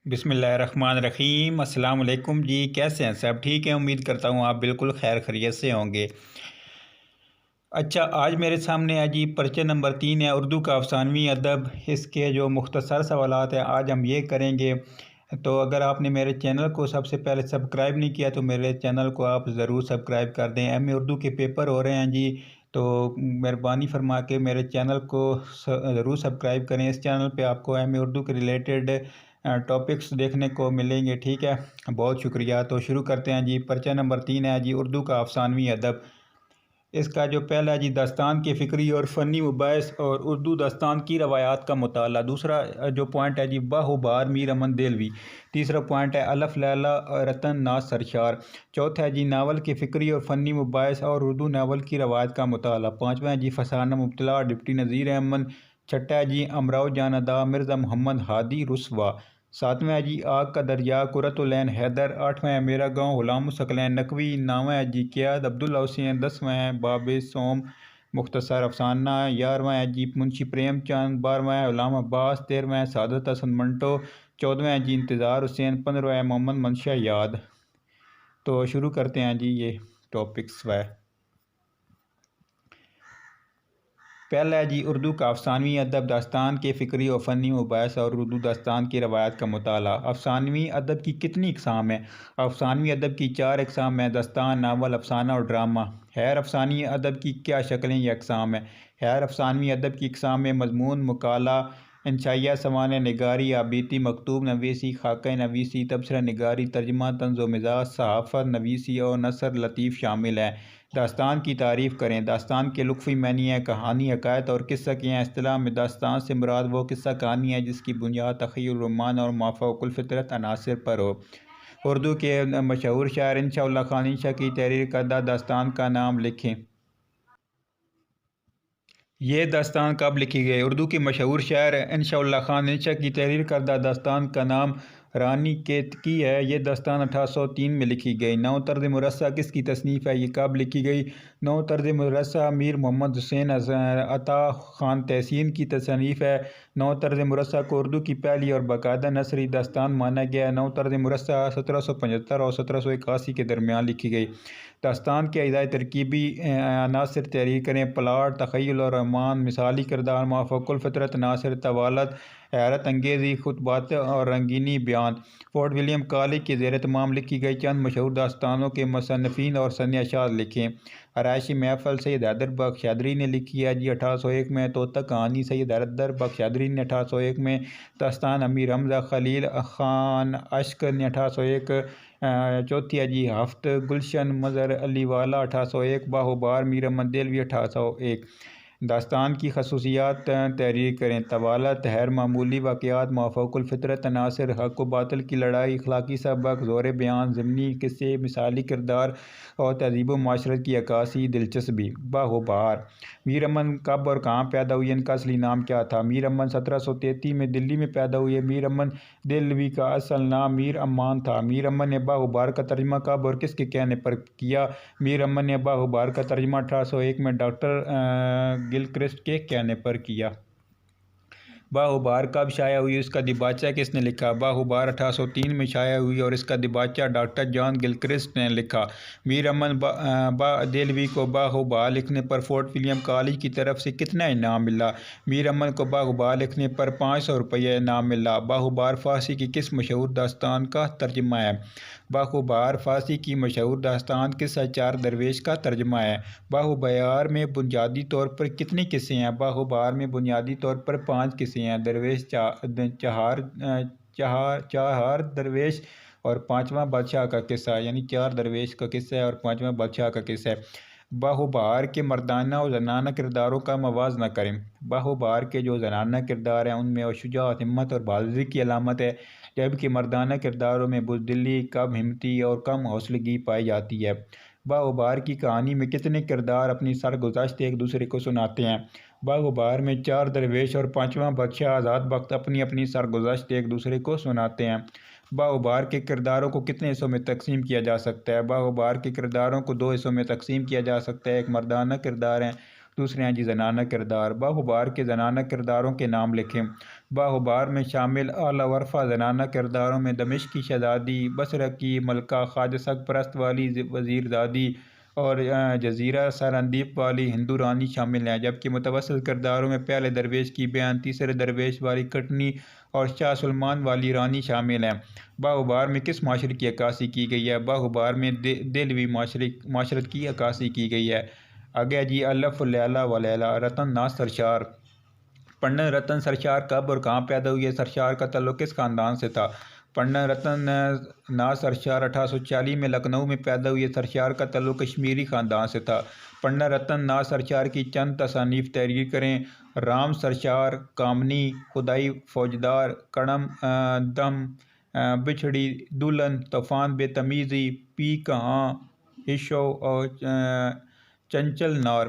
بسم اللہ الرحمن الرحیم۔ السلام علیکم جی، کیسے ہیں؟ سب ٹھیک ہیں؟ امید کرتا ہوں آپ بالکل خیر خیریت سے ہوں گے۔ اچھا، آج میرے سامنے ہے جی پرچہ نمبر 3 ہے، اردو کا افسانوی ادب۔ اس کے جو مختصر سوالات ہیں آج ہم یہ کریں گے۔ تو اگر آپ نے میرے چینل کو سب سے پہلے سبسکرائب نہیں کیا تو میرے چینل کو آپ ضرور سبسکرائب کر دیں۔ ایم اے اردو کے پیپر ہو رہے ہیں جی، تو مہربانی فرما کے میرے چینل کو ضرور سبسکرائب کریں۔ اس چینل پہ آپ کو ایم اے اردو کے ریلیٹڈ ٹاپکس دیکھنے کو ملیں گے، ٹھیک ہے؟ بہت شکریہ۔ تو شروع کرتے ہیں جی۔ پرچہ نمبر 3 ہے جی اردو کا افسانوی ادب۔ اس کا جو پہلا جی داستان کے فکری اور فنی مباحث اور اردو داستان کی روایات کا مطالعہ۔ دوسرا جو پوائنٹ ہے جی باہوبار میر امن دہلوی۔ تیسرا پوائنٹ ہے الف لیلہ رتن ناز سرشار۔ چوتھا ہے جی ناول کے فکری اور فنی مباحث اور اردو ناول کی روایت کا مطالعہ۔ پانچواں ہے جی فسانہ مبتلا ڈپٹی نذیر احمد۔ چھٹا ہے جی امراؤ جان ادا مرزا محمد ہادی رسوا۔ ساتواں ہے جی آگ کا دریا قرۃ العین حیدر۔ آٹھواں ہے میرا گاؤں غلام الثقلین نقوی۔ نواں ہے جی قیاد عبداللہ حسین۔ 10واں ہے باب سوم مختصر افسانہ۔ 11واں ہے جی منشی پریم چند۔ 12واں ہے غلام عباس۔ 13واں ہے سعادت حسن منٹو۔ 14واں ہے جی انتظار حسین۔ 15واں ہے محمد منشا یاد۔ تو شروع کرتے ہیں جی یہ ٹاپکس ہے۔ پہلا ہے جی اردو کا افسانوی ادب، داستان کے فکری اور فنی مباحث اور اردو داستان کی روایات کا مطالعہ۔ افسانوی ادب کی کتنی اقسام ہیں؟ افسانوی ادب کی 4 اقسام ہیں: داستان، ناول، افسانہ اور ڈرامہ۔ غیر افسانوی ادب کی کیا شکلیں یا اقسام ہیں؟ غیر افسانوی ادب کی اقسام میں مضمون، مقالہ، انشائیہ، سوانح نگاری، آبیتی، مکتوب نویسی، خاکہ نویسی، تبصرہ نگاری، ترجمہ، طنز و مزاح، صحافت نویسی اور نثر لطیف شامل ہیں۔ داستان کی تعریف کریں۔ داستان کے لغوی معنی ہے کہانی، حکایت اور قصہ کی ہیں۔ اصطلاح میں داستان سے مراد وہ قصہ کہانی ہے جس کی بنیاد تخیل، رومان اور مافوق الفطرت عناصر پر ہو۔ اردو کے مشہور شاعر انشاء اللہ خان انشا کی تحریر کردہ داستان کا نام لکھیں۔ یہ داستان کب لکھی گئی؟ اردو کے مشہور شاعر انشاء اللہ خان انشا کی تحریر کردہ داستان کا نام رانی کیتکی ہے۔ یہ داستان 1803 میں لکھی گئی۔ نو طرز مرصع کس کی تصنیف ہے؟ یہ کب لکھی گئی؟ نو طرز مرصع میر محمد حسین عطا خان تحسین کی تصنیف ہے۔ نو طرز مرصع کو اردو کی پہلی اور باقاعدہ نثری داستان مانا گیا ہے۔ نو طرز مرصع 1775 اور 1781 کے درمیان لکھی گئی۔ داستان کے اجزائے ترکیبی عناصر تحریر کریں۔ پلاٹ، تخیل اور رومان، مثالی کردار، مافوق الفطرت عناصر، طوالت، حیرت انگیزی، خطبات اور رنگینی بیان۔ فورٹ ولیم کالج کے زیر اہتمام لکھی گئی چند مشہور داستانوں کے مصنفین اور سن اشاعت لکھیں۔ آرائشی محفل سید حیدر بخش حیدری نے لکھی ہے جی 1801 میں۔ طوطا کہانی سید حیدر بخش حیدری نے 1801 میں۔ داستان امیر حمزہ خلیل خان اشک نے 1801۔ چوتھی ہے جی ہفت گلشن مظہر علی والا 1801۔ باہوبار میر امن دہلوی 1801۔ داستان کی خصوصیات تحریر کریں۔ طوالت، غیر معمولی واقعات، مافوق الفطرت عناصر، حق و باطل کی لڑائی، اخلاقی سبق، زور بیان، ضمنی قصے، مثالی کردار اور تہذیب و معاشرت کی عکاسی، دلچسپی۔ باہوبار میر امن کب اور کہاں پیدا ہوئی؟ ان کا اصلی نام کیا تھا؟ میر امن 1733 میں دلی میں پیدا ہوئے۔ میر امن دہلوی کا اصل نام میر امان تھا۔ میر امن نے باہوبار کا ترجمہ کب اور کس کے کہنے پر کیا؟ میر امن نے باہوبار کا ترجمہ 1801 میں ڈاکٹر گلکرسٹ کے کہنے پر کیا۔ باہوبار کب شائع ہوئی؟ اس کا دیباچہ کس نے لکھا؟ باہوبار 1803 میں شائع ہوئی اور اس کا دیباچہ ڈاکٹر جان گلکرسٹ نے لکھا۔ میر امن دہلوی کو باہوبار لکھنے پر فورٹ ولیم کالج کی طرف سے کتنا انعام ملا؟ میر امن کو باہوبار لکھنے پر 500 روپے انعام ملا۔ باہوبار فارسی کی کس مشہور داستان کا ترجمہ ہے؟ باہوبار فارسی کی مشہور داستان قصہ چار درویش کا ترجمہ ہے۔ باہوبار میں بنیادی طور پر کتنے قصے ہیں؟ باہوبار میں بنیادی طور پر 5 قصے ہیں: درویش چہار درویش اور 5واں بادشاہ کا قصہ، یعنی 4 درویش کا قصہ ہے اور 5واں بادشاہ کا قصہ ہے۔ باہوبار کے مردانہ اور زنانہ کرداروں کا موازنہ کریں۔ باہوبار کے جو زنانہ کردار ہیں ان میں شجاعت، ہمت اور بہادری کی علامت ہے، جبکہ مردانہ کرداروں میں بزدلی، کم ہمتی اور کم حوصلگی پائی جاتی ہے۔ باہوبار کی کہانی میں کتنے کردار اپنی سرگزشت ایک دوسرے کو سناتے ہیں؟ باہوبار میں 4 درویش اور 5واں بادشاہ آزاد بخت اپنی اپنی سرگزشت ایک دوسرے کو سناتے ہیں۔ باہوبار کے کرداروں کو کتنے حصوں میں تقسیم کیا جا سکتا ہے؟ باہوبار کے کرداروں کو 2 حصوں میں تقسیم کیا جا سکتا ہے، ایک مردانہ کردار ہیں، دوسرے ہیں جی زنانہ کردار۔ باغبار کے زنانہ کرداروں کے نام لکھیں۔ باغبار میں شامل اعلیٰ ورفا زنانہ کرداروں میں دمشق کی شہزادی، بصرہ کی ملکہ، خواجہ سگ پرست والی وزیر زادی اور جزیرہ سراندیپ والی ہندو رانی شامل ہیں، جبکہ متوسط کرداروں میں پہلے درویش کی بہن، تیسرے درویش والی کٹنی اور شاہ سلمان والی رانی شامل ہیں۔ باغبار میں کس معاشرے کی عکاسی کی گئی ہے؟ باغبار میں دہلوی معاشرت کی عکاسی کی گئی ہے۔ آگے جی الف لیلہ و لیلہ۔ رتن ناز سرشار۔ پنڈت رتن سرشار کب اور کہاں پیدا ہوئی ہے؟ سرشار کا تعلق کس خاندان سے تھا؟ پنڈت رتن ناز سرشار 1840 میں لکھنؤ میں پیدا ہوئی ہے۔ سرشار کا تعلق کشمیری خاندان سے تھا۔ پنڈت رتن ناز سرشار کی چند تصانیف تحریر کریں۔ رام سرشار، کامنی، خدائی فوجدار، کڑم دم، بچھڑی دلہن، طوفان بے تمیزی، پی کہاں، ہشو اور چنچل نار۔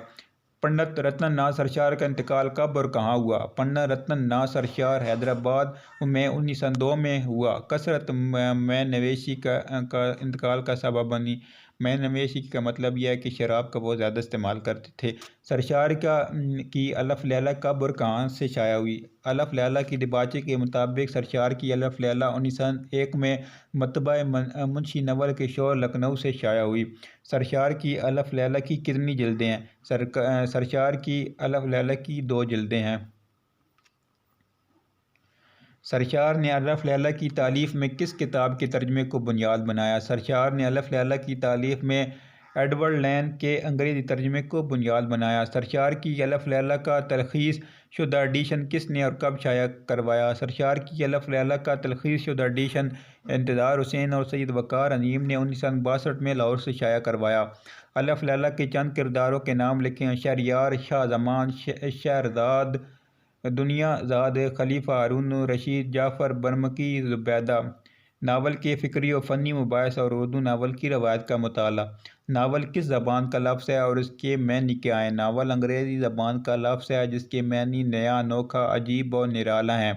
پنڈت رتن ناز سرشار کا انتقال کب اور کہاں ہوا؟ پنڈت رتن ناز سرشار حیدرآباد میں 1902 میں ہوا۔ کثرت میں نویسی کا انتقال کا سبب بنی۔ میں نویسی کا مطلب یہ ہے کہ شراب کا بہت زیادہ استعمال کرتے تھے۔ سرشار کی الف لیلہ کب اور کہاں سے شائع ہوئی؟ الف لیلہ کی دیباچے کے مطابق سرشار کی الف لیلہ 1901 میں مطبع منشی نول کے شور لکھنؤ سے شائع ہوئی۔ سرشار کی الف لیلہ کی کتنی جلدیں ہیں؟ سرشار کی الف لیلہ کی 2 جلدیں ہیں۔ سرشار نے الف لیلہ کی تالیف میں کس کتاب کے ترجمے کو بنیاد بنایا؟ سرشار نے الف لیلہ کی تالیف میں ایڈورڈ لین کے انگریزی ترجمے کو بنیاد بنایا۔ سرشار کی الف لیلہ کا تلخیص شدہ ایڈیشن کس نے اور کب شائع کروایا؟ سرشار کی الف لیلہ کا تلخیص شدہ ایڈیشن انتظار حسین اور سید وقار عظیم نے 1962 میں لاہور سے شائع کروایا۔ الف لیلہ کے چند کرداروں کے نام لکھیں۔ شہریار، شاہ زمان، شہرزاد، دنیا زاد، خلیفہ ہارون رشید، جعفر برمکی، زبیدہ۔ ناول کے فکری و فنی مباحث اور اردو ناول کی روایت کا مطالعہ۔ ناول کس زبان کا لفظ ہے اور اس کے معنی کیا ہیں؟ ناول انگریزی زبان کا لفظ ہے جس کے معنی نیا، انوکھا، عجیب اور نرالا ہیں۔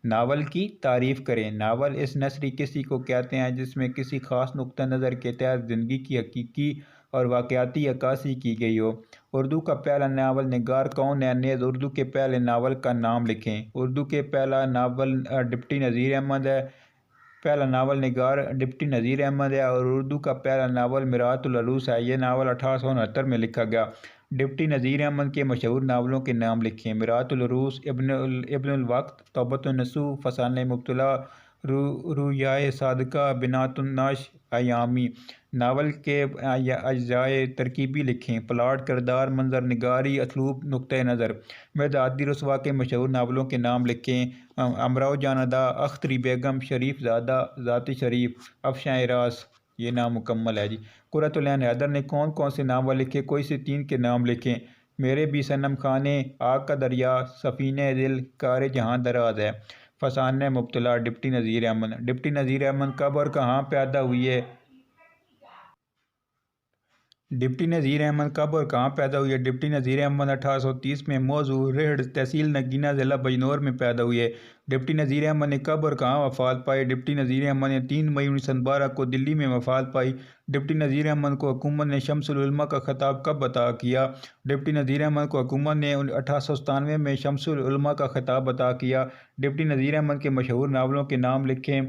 ناول کی تعریف کریں۔ ناول اس نثری کسی کو کہتے ہیں جس میں کسی خاص نقطہ نظر کے تحت زندگی کی حقیقی اور واقعاتی عکاسی کی گئی ہو۔ اردو کا پہلا ناول نگار کون ہے؟ نیز اردو کے پہلے ناول کا نام لکھیں۔ اردو کے پہلا ناول ڈپٹی نذیر احمد ہے۔ پہلا ناول نگار ڈپٹی نذیر احمد ہے اور اردو کا پہلا ناول مرآت العروس ہے۔ یہ ناول 1869 میں لکھا گیا۔ ڈپٹی نذیر احمد کے مشہور ناولوں کے نام لکھیں۔ مرآت العروس، ابن الوقت، توبۃ النصوح، فسانۂ مبتلا، رویائے صادقہ، بنات النعش، ایامی۔ ناول کے اجزائے ترکیبی لکھیں۔ پلاٹ، کردار، منظر نگاری، اسلوب، نقطۂ نظر۔ مرزا ہادی رسوا کے مشہور ناولوں کے نام لکھیں۔ امراؤ جان ادا، اختری بیگم، شریف زادہ، ذات شریف، افشاں راز۔ یہ نام مکمل ہے جی۔ قرۃ العین حیدر نے کون کون سے ناول لکھے؟ کوئی سے 3 کے نام لکھیں۔ میرے بھی صنم خانے، آگ کا دریا، سفینۂ دل، کار جہاں دراز ہے۔ فسانۂ مبتلا، ڈپٹی نذیر احمد۔ ڈپٹی نذیر احمد کب اور کہاں پیدا ہوئی ہے؟ ڈپٹی نذیر احمد کب اور کہاں پیدا ہوئی ہے؟ ڈپٹی نذیر احمد 1830 میں موضوع ریڑھ، تحصیل نگینہ، ضلع بجنور میں پیدا ہوئی ہے۔ ڈپٹی نذیر احمد نے کب اور کہاں وفات پائی؟ ڈپٹی نذیر احمد نے 3 مئی 1912 کو دلی میں وفات پائی۔ ڈپٹی نذیر احمد کو حکومت نے شمس العلماء کا خطاب کب عطا کیا؟ ڈپٹی نذیر احمد کو حکومت نے 1897 میں شمس العلماء کا خطاب عطا کیا۔ ڈپٹی نذیر احمد کے مشہور ناولوں کے نام لکھیں۔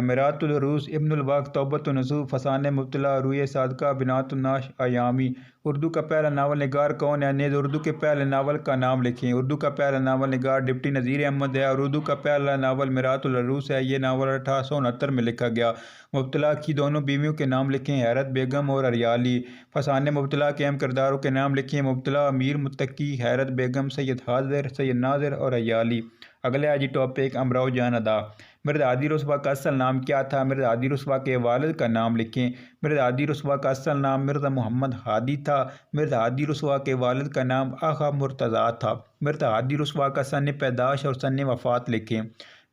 مرآت العروس، ابن الوقت، توبۃ النصوح، فسانۂ مبتلا، رویائے صادقہ، بنات النعش، ایامی۔ اردو کا پہلا ناول نگار کون ہے؟ نیز اردو کے پہلے ناول کا نام لکھیں۔ اردو کا پہلا ناول نگار ڈپٹی نذیر احمد ہے اور اردو کا پہلا ناول مرآت العروس ہے۔ یہ ناول 1869 میں لکھا گیا۔ مبتلا کی دونوں بیویوں کے نام لکھیں۔ حیرت بیگم اور اریالی۔ فسانۂ مبتلا کے اہم کرداروں کے نام لکھیں۔ مبتلا، امیر متقی، حیرت بیگم، سید حاضر، سید ناظر اور اریالی۔ اگلا ہے جی ٹاپک امراؤ جان ادا۔ مرزا ہادی رسوا کا اصل نام کیا تھا؟ مرزا ہادی رسوا کے والد کا نام لکھیں۔ مرزا ہادی رسوا کا اصل نام مرزا محمد ہادی تھا۔ مرزا ہادی رسوا کے والد کا نام آغا مرتضیٰ تھا۔ مرزا ہادی رسوا کا سن پیدائش اور سن وفات لکھیں۔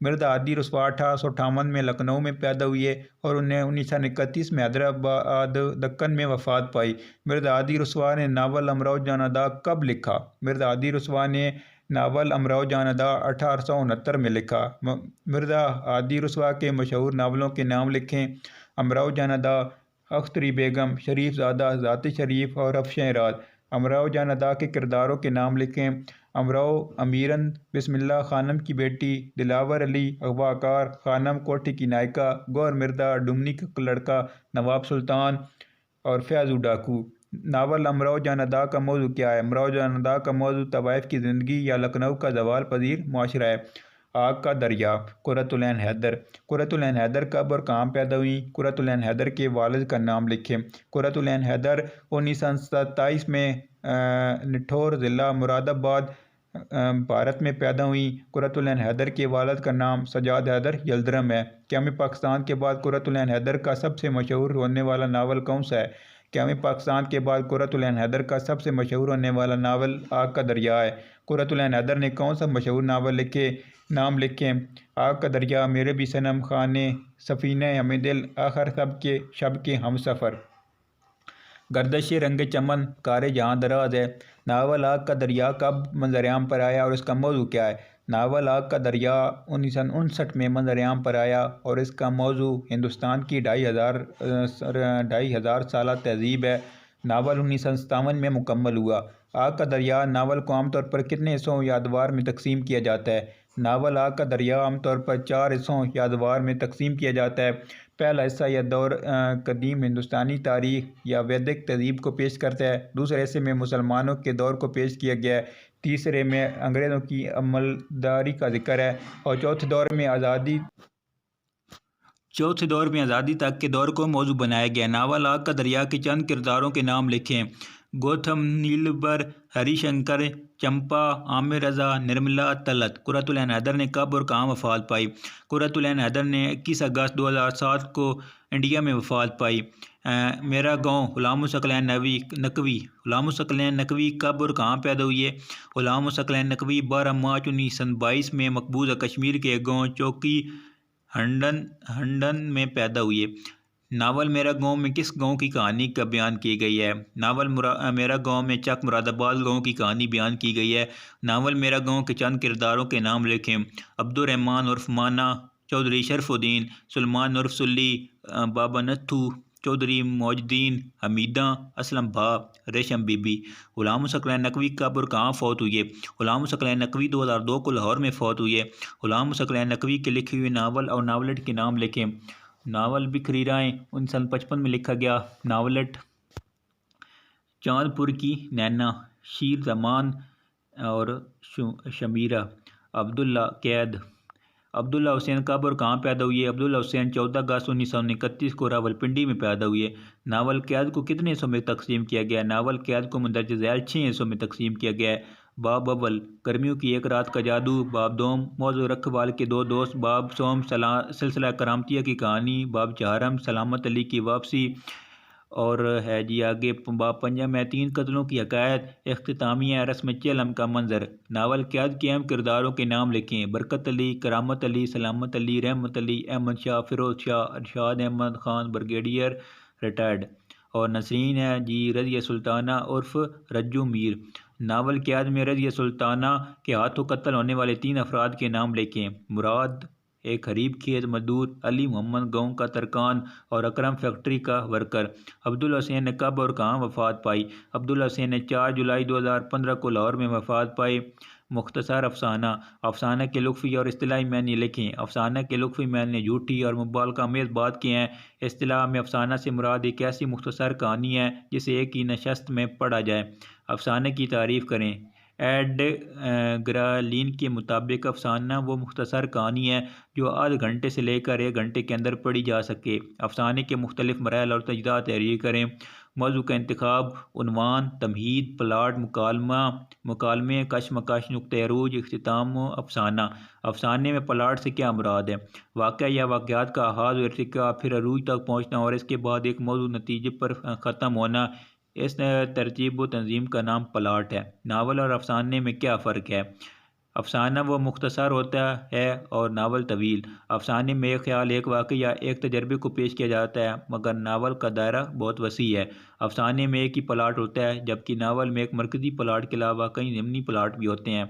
مرزا ہادی رسوا 1858 میں لکھنؤ میں پیدا ہوئے اور انہیں 1931 میں حیدرآباد دکن میں وفات پائی۔ مرزا ہادی رسوا نے ناول امراؤ جان ادا کب لکھا؟ مرزا ہادی رسوا نے ناول امراؤ جان ادا 1869 میں لکھا۔ مرزا ہادی رسوا کے مشہور ناولوں کے نام لکھیں۔ امراؤ جان ادا، اختری بیگم، شریف زادہ، ذات شریف اور افشاں راز۔ امراؤ جان ادا کے کرداروں کے نام لکھیں۔ امراؤ امیرن بسم اللہ خانم کی بیٹی، دلاور علی اغواکار خانم کوٹھی کی نائکہ، گور مردہ ڈمنی کا لڑکا، نواب سلطان اور فیاضو ڈاکو۔ ناول امراؤ جان ادا کا موضوع کیا ہے؟ امراؤ جان ادا کا موضوع طوائف کی زندگی یا لکھنؤ کا زوال پذیر معاشرہ ہے۔ آگ کا دریا، قرۃ العین حیدر۔ قرۃ العین حیدر کب اور کہاں پیدا ہوئیں؟ قرۃ العین حیدر کے والد کا نام لکھیں۔ قرۃ العین حیدر 1927 میں نٹھور ضلع مراد آباد بھارت میں پیدا ہوئیں۔ قرۃ العین حیدر کے والد کا نام سجاد حیدر یلدرم ہے۔ قیام پاکستان کے بعد قرۃ العین حیدر کا سب سے مشہور ہونے والا ناول کون سا ہے؟ قیام پاکستان کے بعد قرۃ العین حیدر کا سب سے مشہور ہونے والا ناول آگ کا دریا ہے۔ قرۃ العین حیدر نے کون سا مشہور ناول لکھے؟ نام لکھیں۔ آگ کا دریا، میرے بھی صنم، خانے، سفینہ ہمیں دل، آخر سب کے شب کے ہم سفر۔ گردش رنگ چمن، کار جہاں دراز ہے۔ ناول آگ کا دریا کب منظر عام پر آیا اور اس کا موضوع کیا ہے؟ ناول آگ کا دریا 1959 میں منظر عام پر آیا اور اس کا موضوع ہندوستان کی 2500 سالہ تہذیب ہے۔ ناول 1957 میں مکمل ہوا۔ آگ کا دریا ناول کو عام طور پر کتنے حصوں یا ادوار میں تقسیم کیا جاتا ہے؟ ناول آگ کا دریا عام طور پر 4 حصوں یا ادوار میں تقسیم کیا جاتا ہے۔ پہلا حصہ یہ دور قدیم ہندوستانی تاریخ یا ویدک تہذیب کو پیش کرتا ہے۔ دوسرے حصے میں مسلمانوں کے دور کو پیش کیا گیا ہے۔ تیسرے میں انگریزوں کی عملداری کا ذکر ہے اور چوتھے دور میں آزادی تک کے دور کو موضوع بنایا گیا۔ ناول آگ کا دریا کے چند کرداروں کے نام لکھیں۔ گوتھم، نیلبر، ہری شنکر، چمپا، عامر رضا، نرملا، طلعت۔ قرۃ العین حیدر نے کب اور کہاں وفات پائی؟ قرۃ العین حیدر نے 21 اگست 2007 کو انڈیا میں وفات پائی۔ میرا گاؤں، غلام الثقلین نقوی۔ غلام الثقلین نقوی کب اور کہاں پیدا ہوئے؟ غلام الثقلین نقوی 12 مارچ 1922 میں مقبوضہ کشمیر کے ایک گاؤں چوکی ہنڈن میں پیدا ہوئے۔ ناول میرا گاؤں میں کس گاؤں کی کہانی کا بیان کی گئی ہے؟ ناول میرا گاؤں میں چک مراد آباد گاؤں کی کہانی بیان کی گئی ہے۔ ناول میرا گاؤں کے چند کرداروں کے نام لکھیں۔ عبد الرحمن عرف مانا، چودھری شرف الدین، سلمان عرف سلی، بابا نتھو، چودھری موج الدین، حمیدہ، اسلم بھا، ریشم بی بی۔ غلام الثقلین نقوی کب اور کہاں فوت ہوئے؟ غلام الثقلین نقوی 2002 کو لاہور میں فوت ہوئے۔ غلام الثقلین نقوی کے لکھے ہوئے ناول اور ناولٹ کے نام لکھیں۔ ناول بکھری راہیں 1955 میں لکھا گیا۔ ناولٹ چاند پور کی نینا، شیر زمان اور شمیرہ۔ عبداللہ قید۔ عبداللہ حسین کب اور کہاں پیدا ہوئے؟ عبداللہ حسین 14 اگست 1931 کو راولپنڈی میں پیدا ہوئے۔ ناول قید کو کتنے حصوں میں تقسیم کیا گیا ہے؟ ناول قید کو مندرجہ ذیل 6 حصوں میں تقسیم کیا گیا ہے۔ باب اول، گرمیوں کی ایک رات کا جادو۔ باب دوم، موضوع رکھوال کے 2 دوست۔ باب سوم، سلسلہ کرامتیہ کی کہانی۔ باب چہارم، سلامت علی کی واپسی۔ اور ہے جی آگے باب پنجم ہے 3 قتلوں کی حکایت۔ اختتامیہ رسم چلم کا منظر۔ ناول قید کے اہم کرداروں کے نام لکھیں۔ برکت علی، کرامت علی، سلامت علی، رحمت علی، احمد شاہ، فیروز شاہ، ارشاد احمد خان بریگیڈیئر ریٹائرڈ۔ اور نسرین ہے جی رضیہ سلطانہ عرف رجو میر۔ ناول قید میں رضیہ سلطانہ کے ہاتھوں قتل ہونے والے 3 افراد کے نام لکھیں۔ مراد ایک حریب کھیت مزدور، علی محمد گاؤں کا ترکان اور اکرم فیکٹری کا ورکر۔ عبداللہ حسین نے کب اور کہاں وفات پائی؟ عبداللہ حسین نے 4 جولائی 2015 کو لاہور میں وفات پائی۔ مختصر افسانہ۔ افسانہ کے لغوی اور اصطلاحی معنی لکھیں۔ افسانہ کے لغوی معنی جھوٹی اور مبالغہ آمیز بات کے ہیں۔ اصطلاح میں افسانہ سے مراد ایک ایسی مختصر کہانی ہے جسے ایک ہی نشست میں پڑھا جائے۔ افسانے کی تعریف کریں۔ ایڈ گرالین کے مطابق افسانہ وہ مختصر کہانی ہے جو آدھ گھنٹے سے لے کر 1 گھنٹے کے اندر پڑھی جا سکے۔ افسانے کے مختلف مراحل اور اجزاء تحریر کریں۔ موضوع کا انتخاب، عنوان، تمہید، پلاٹ، مکالمے، کشمکش، نقطہ عروج، اختتام۔ افسانہ۔ افسانے میں پلاٹ سے کیا مراد ہے؟ واقعہ یا واقعات کا آغاز و ارتقا، پھر عروج تک پہنچنا اور اس کے بعد ایک موضوع نتیجے پر ختم ہونا، اس ترتیب و تنظیم کا نام پلاٹ ہے۔ ناول اور افسانے میں کیا فرق ہے؟ افسانہ وہ مختصر ہوتا ہے اور ناول طویل۔ افسانے میں ایک خیال، ایک واقعہ یا ایک تجربے کو پیش کیا جاتا ہے، مگر ناول کا دائرہ بہت وسیع ہے۔ افسانے میں ایک ہی پلاٹ ہوتا ہے جبکہ ناول میں ایک مرکزی پلاٹ کے علاوہ کئی ضمنی پلاٹ بھی ہوتے ہیں۔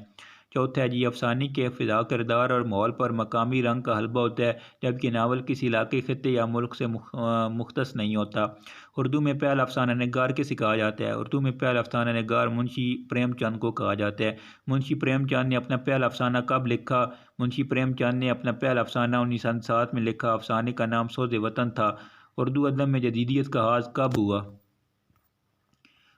چوتھا ہے جی افسانے کے فضا کردار اور ماحول پر مقامی رنگ کا حلبہ ہوتا ہے، جبکہ ناول کسی علاقے، خطے یا ملک سے مختص نہیں ہوتا۔ اردو میں پہلا افسانہ نگار کسے کہا جاتا ہے؟ اردو میں پہلا افسانہ نگار منشی پریم چند کو کہا جاتا ہے۔ منشی پریم چند نے اپنا پہلا افسانہ کب لکھا؟ منشی پریم چند نے اپنا پہلا افسانہ 1907 میں لکھا۔ افسانے کا نام سوز وطن تھا۔ اردو ادب میں جدیدیت کا آغاز کب ہوا؟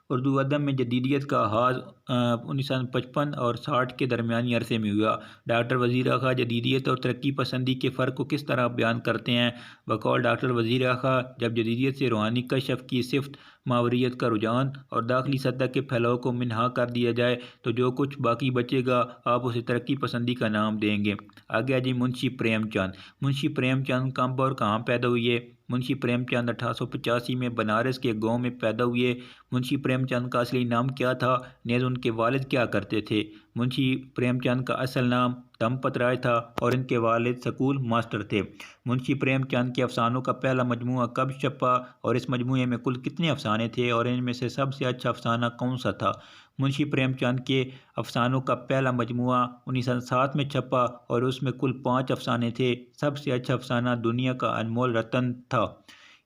اردو ادب میں جدیدیت کا آغاز 1955 اور 60 کے درمیانی عرصے میں ہوا۔ ڈاکٹر وزیر خان جدیدیت اور ترقی پسندی کے فرق کو کس طرح بیان کرتے ہیں؟ بقول ڈاکٹر وزیر خان، جب جدیدیت سے روحانی کشف کی صفت، ماوریت کا رجحان اور داخلی سطح کے پھیلاؤ کو منہا کر دیا جائے تو جو کچھ باقی بچے گا آپ اسے ترقی پسندی کا نام دیں گے۔ آگے جی منشی پریم چند۔ منشی پریم چند کب اور کہاں پیدا ہوئے؟ منشی پریم چند 1885 میں بنارس کے گاؤں میں پیدا ہوئے۔ منشی پریم چند کا اصلی نام کیا تھا؟ نیز ان کے والد کیا کرتے تھے؟ منشی پریم چند کا اصل نام دمپت رائے تھا اور ان کے والد سکول ماسٹر تھے۔ منشی پریم چند کے افسانوں کا پہلا مجموعہ کب چھپا اور اس مجموعے میں کل کتنے افسانے تھے اور ان میں سے سب سے اچھا افسانہ کون سا تھا؟ منشی پریم چند کے افسانوں کا پہلا مجموعہ 1907 میں چھپا اور اس میں کل 5 افسانے تھے۔ سب سے اچھا افسانہ دنیا کا انمول رتن تھا۔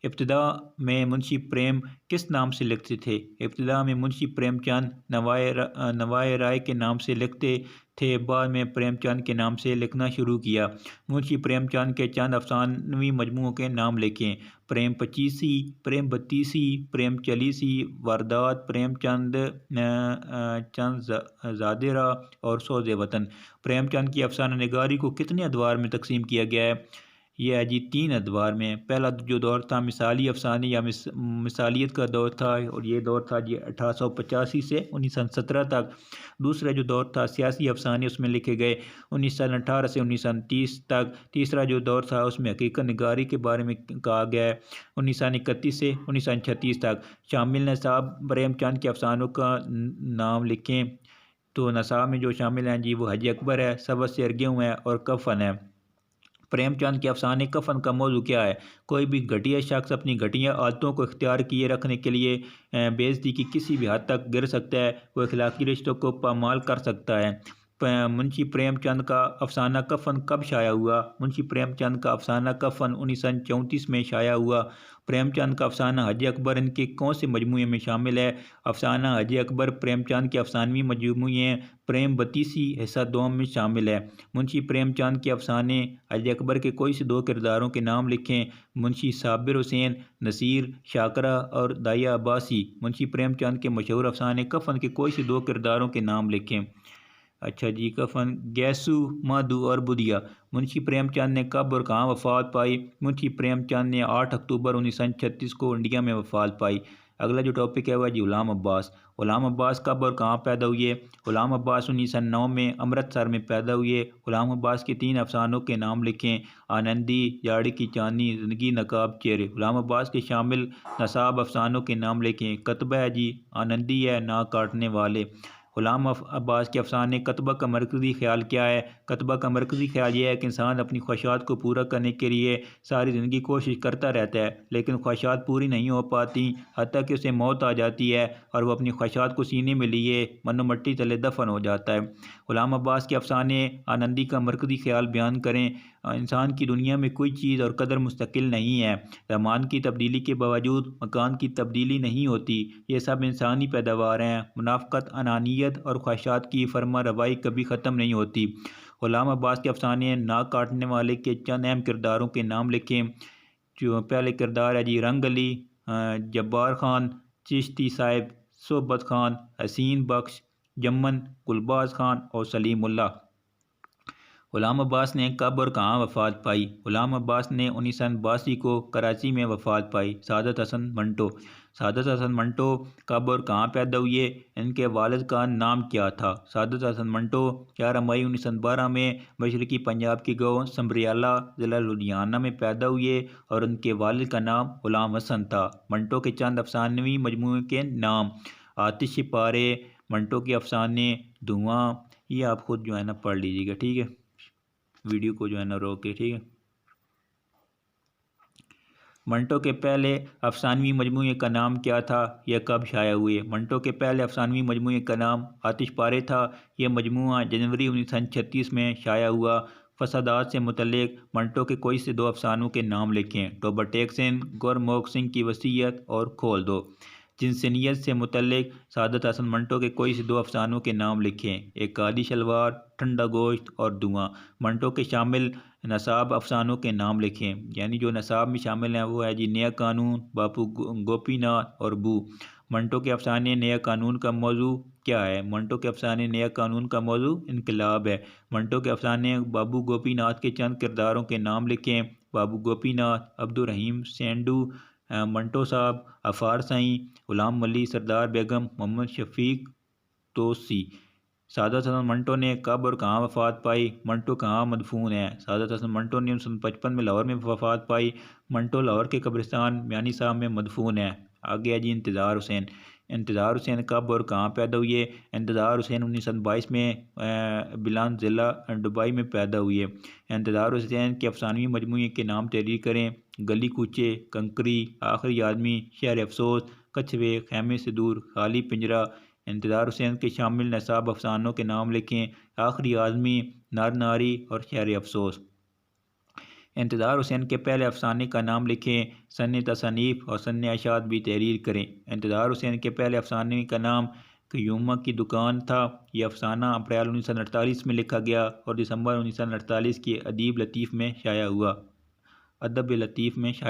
ابتدا میں منشی پریم کس نام سے لکھتے تھے؟ ابتدا میں منشی پریم چند نوائے رائے کے نام سے لکھتے تھے، بعد میں پریم چند کے نام سے لکھنا شروع کیا۔ منشی پریم چند کے چند افسانوی مجموعوں کے نام لکھیں۔ پریم پچیسی، پریم بتیسی، پریم چالیسی، واردات، پریم چند زادرہ اور سوز وطن۔ پریم چند کی افسانہ نگاری کو کتنے ادوار میں تقسیم کیا گیا ہے؟ یہ ہے جی 3 ادوار میں۔ پہلا جو دور تھا مثالی افسانے یا مثالیت کا دور تھا اور یہ دور تھا جی 1885 سے 1917 تک۔ دوسرا جو دور تھا سیاسی افسانے، اس میں لکھے گئے 1918 سے 1930 تک۔ تیسرا جو دور تھا اس میں حقیقت نگاری کے بارے میں کہا گیا ہے 1931 سے 1936 تک۔ شامل نصاب پریم چند کے افسانوں کا نام لکھیں۔ تو نصاب میں جو شامل ہیں جی وہ حج اکبر ہے، سبز سے ارگیوں ہے اور کفن ہے۔ پریم چند کے افسانے کفن کا موضوع کیا ہے؟ کوئی بھی گھٹیا شخص اپنی گھٹیا عادتوں کو اختیار کیے رکھنے کے لیے بے عزتی کی کسی بھی حد تک گر سکتا ہے، وہ اخلاقی رشتوں کو پامال کر سکتا ہے۔ منشی پریم چند کا افسانہ کفن کب شائع ہوا؟ منشی پریم چند کا افسانہ کفن 1934 میں شائع ہوا۔ پریم چند کا افسانہ حج اکبر ان کے کون سے مجموعے میں شامل ہے؟ افسانہ حج اکبر پریم چند کے افسانوی مجموعے پریم بتیسی حصہ دوم میں شامل ہے۔ منشی پریم چند کے افسانے حج اکبر کے کوئی سے 2 کرداروں کے نام لکھیں۔ منشی صابر حسین، نصیر، شاکرہ اور دایا عباسی۔ منشی پریم چند کے مشہور افسانے کفن کے کوئی سے 2 کرداروں کے نام لکھیں۔ اچھا جی کفن گیسو، مادھو اور بدھیا۔ منشی پریم چند نے کب اور کہاں وفات پائی؟ منشی پریم چند نے 8 اکتوبر 1936 کو انڈیا میں وفات پائی۔ اگلا جو ٹاپک ہے وہ جی غلام عباس۔ غلام عباس کب اور کہاں پیدا ہوئے؟ غلام عباس 1909 میں امرتسر میں پیدا ہوئے۔ غلام عباس کے 3 افسانوں کے نام لکھیں۔ آنندی، جاڑی کی چاندنی، زندگی نقاب چہرے۔ غلام عباس کے شامل نصاب افسانوں کے نام لکھیں۔ کتبہ ہے جی آنندی ہے، ناک کاٹنے والے۔ غلام عباس کے افسانے کتبہ کا مرکزی خیال کیا ہے؟ کتبہ کا مرکزی خیال یہ ہے کہ انسان اپنی خواہشات کو پورا کرنے کے لیے ساری زندگی کوشش کرتا رہتا ہے، لیکن خواہشات پوری نہیں ہو پاتی، حتیٰ کہ اسے موت آ جاتی ہے اور وہ اپنی خواہشات کو سینے میں لیے منو مٹی تلے دفن ہو جاتا ہے۔ غلام عباس کے افسانے آنندی کا مرکزی خیال بیان کریں۔ انسان کی دنیا میں کوئی چیز اور قدر مستقل نہیں ہے۔ زمان کی تبدیلی کے باوجود مکان کی تبدیلی نہیں ہوتی، یہ سب انسانی پیداوار ہیں۔ منافقت، انانیت اور خواہشات کی فرما روائی کبھی ختم نہیں ہوتی۔ غلام عباس کے افسانے ناک کاٹنے والے کے چند اہم کرداروں کے نام لکھیں۔ جو پہلے کردار ہے جی رنگ علی، جبار خان، چشتی صاحب، صحبت خان، حسین بخش، جمن، گلباز خان اور سلیم اللہ۔ غلام عباس نے کب اور کہاں وفات پائی؟ غلام عباس نے 1982 کو کراچی میں وفات پائی۔ سعادت حسن منٹو۔ سعادت حسن منٹو کب اور کہاں پیدا ہوئے؟ ان کے والد کا نام کیا تھا؟ سعادت حسن منٹو 11 مئی 1912 میں مشرقی پنجاب کے گاؤں سمبریالہ، ضلع لدھیانہ میں پیدا ہوئے اور ان کے والد کا نام غلام حسن تھا۔ منٹو کے چند افسانوی مجموعے کے نام: آتش پارے، منٹو کے افسانے، دھواں۔ یہ آپ خود جو ہے نا پڑھ لیجیے گا، ٹھیک ہے، ویڈیو کو جو ہے نا روک کے، ٹھیک ہے۔ منٹو کے پہلے افسانوی مجموعے کا نام کیا تھا؟ یہ کب شائع ہوئے؟ منٹو کے پہلے افسانوی مجموعے کا نام آتش پارے تھا۔ یہ مجموعہ جنوری 1936 میں شائع ہوا۔ فسادات سے متعلق منٹو کے کوئی سے 2 افسانوں کے نام لکھیں۔ ٹوبہ ٹیک سنگھ، گورموک سنگھ کی وصیت اور کھول دو۔ جنسیت سے متعلق سعادت حسن منٹو کے کوئی سے 2 افسانوں کے نام لکھیں۔ ایک کالی شلوار، ٹھنڈا گوشت اور دھواں۔ منٹو کے شامل نصاب افسانوں کے نام لکھیں۔ یعنی جو نصاب میں شامل ہیں وہ ہے جی نیا قانون، باپو گوپی ناتھ اور بو۔ منٹو کے افسانے نیا قانون کا موضوع کیا ہے؟ منٹو کے افسانے نیا قانون کا موضوع انقلاب ہے۔ منٹو کے افسانے بابو گوپی ناتھ کے چند کرداروں کے نام لکھیں۔ بابو گوپی ناتھ، عبدالرحیم سینڈو، منٹو صاحب، افار سائیں، غلام ملی، سردار بیگم، محمد شفیق توسی۔ سعادت حسن منٹو نے کب اور کہاں وفات پائی؟ منٹو کہاں مدفون ہے؟ سعادت حسن منٹو نے 1955 میں لاہور میں وفات پائی۔ منٹو لاہور کے قبرستان میانی صاحب میں مدفون ہے۔ آگے ہے جی انتظار حسین۔ انتظار حسین کب اور کہاں پیدا ہوئے؟ انتظار حسین 1922 میں بلان ضلع دبئی میں پیدا ہوئے۔ انتظار حسین کے افسانوی مجموعے کے نام تحریر کریں۔ گلی کوچے، کنکری، آخری آدمی، شہر افسوس، کچھوے، خیمے سے دور، خالی پنجرہ۔ انتظار حسین کے شامل نصاب افسانوں کے نام لکھیں۔ آخری آدمی، نر ناری اور شہر افسوس۔ انتظار حسین کے پہلے افسانے کا نام لکھیں۔ سن تصانیف اور سن اشاعت بھی تحریر کریں۔ انتظار حسین کے پہلے افسانے کا نام قیومہ کی دکان تھا۔ یہ افسانہ اپریل 1948 میں لکھا گیا اور دسمبر 1948 کی ادیب لطیف میں شائع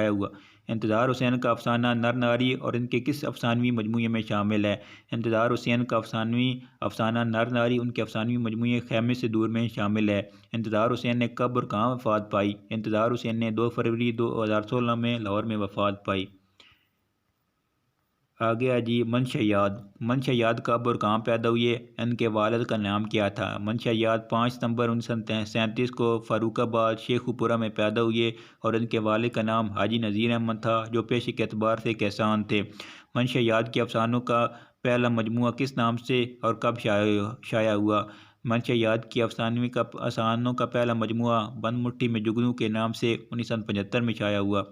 ہوا۔ انتظار حسین کا افسانہ نر ناری اور ان کے کس افسانوی مجموعے میں شامل ہے؟ انتظار حسین کا افسانہ نر ناری ان کے افسانوی مجموعے خیمے سے دور میں شامل ہے۔ انتظار حسین نے کب اور کہاں وفات پائی؟ انتظار حسین نے 2 فروری 2016 میں لاہور میں وفات پائی۔ آگے ہے جی منشا یاد۔ منشا یاد کب اور کہاں پیدا ہوئے؟ ان کے والد کا نام کیا تھا؟ منشا یاد 5 ستمبر 1937 کو فاروق آباد شیخو پورہ میں پیدا ہوئے اور ان کے والد کا نام حاجی نذیر احمد تھا جو پیشے کے اعتبار سے کسان تھے۔ منشا یاد کے افسانوں کا پہلا مجموعہ کس نام سے اور کب شائع ہوا؟ منشا یاد کی افسانوں کا پہلا مجموعہ بند مٹھی میں جگنو کے نام سے 1975 میں شائع ہوا۔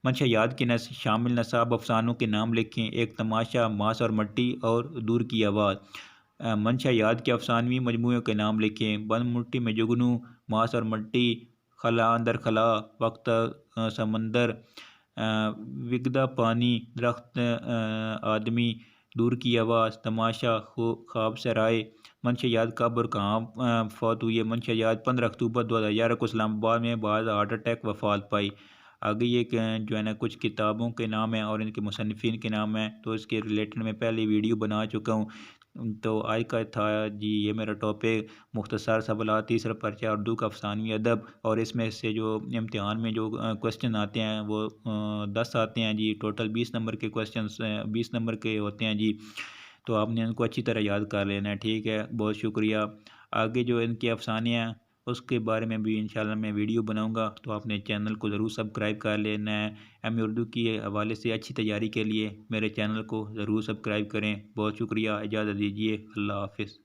منشا یاد کے شامل نصاب افسانوں کے نام لکھیں۔ ایک تماشا، ماس اور مٹی اور دور کی آواز۔ منشا یاد کے افسانوی مجموعوں کے نام لکھیں۔ بند مٹھی میں جگنو، ماس اور مٹی، خلا اندر خلا، وقت سمندر، وگدا پانی، درخت آدمی، دور کی آواز، تماشا، خواب سرائے۔ منشا یاد کب اور کہاں فوت ہوئی ہے؟ منشا یاد 15 اکتوبر 2011 کو اسلام آباد میں بعد ہارٹ اٹیک وفات پائی۔ آگے یہ جو ہے نا کچھ کتابوں کے نام ہیں اور ان کے مصنفین کے نام ہیں تو اس کے ریلیٹڈ میں پہلے ویڈیو بنا چکا ہوں۔ تو آج کا تھا جی یہ میرا ٹاپک مختصر سوالات، تیسرا پرچہ اردو کا افسانوی ادب، اور اس میں سے جو امتحان میں جو کوسچن آتے ہیں وہ 10 آتے ہیں جی۔ ٹوٹل 20 نمبر کے کوسچنس 20 نمبر کے ہوتے ہیں جی، تو آپ نے ان کو اچھی طرح یاد کر لینا ہے، ٹھیک ہے؟ بہت شکریہ۔ آگے جو ان کے افسانے ہیں اس کے بارے میں بھی انشاءاللہ میں ویڈیو بناؤں گا، تو آپ نے چینل کو ضرور سبسکرائب کر لینا ہے۔ ایم اے اردو کی حوالے سے اچھی تیاری کے لیے میرے چینل کو ضرور سبسکرائب کریں۔ بہت شکریہ، اجازت دیجیے، اللہ حافظ۔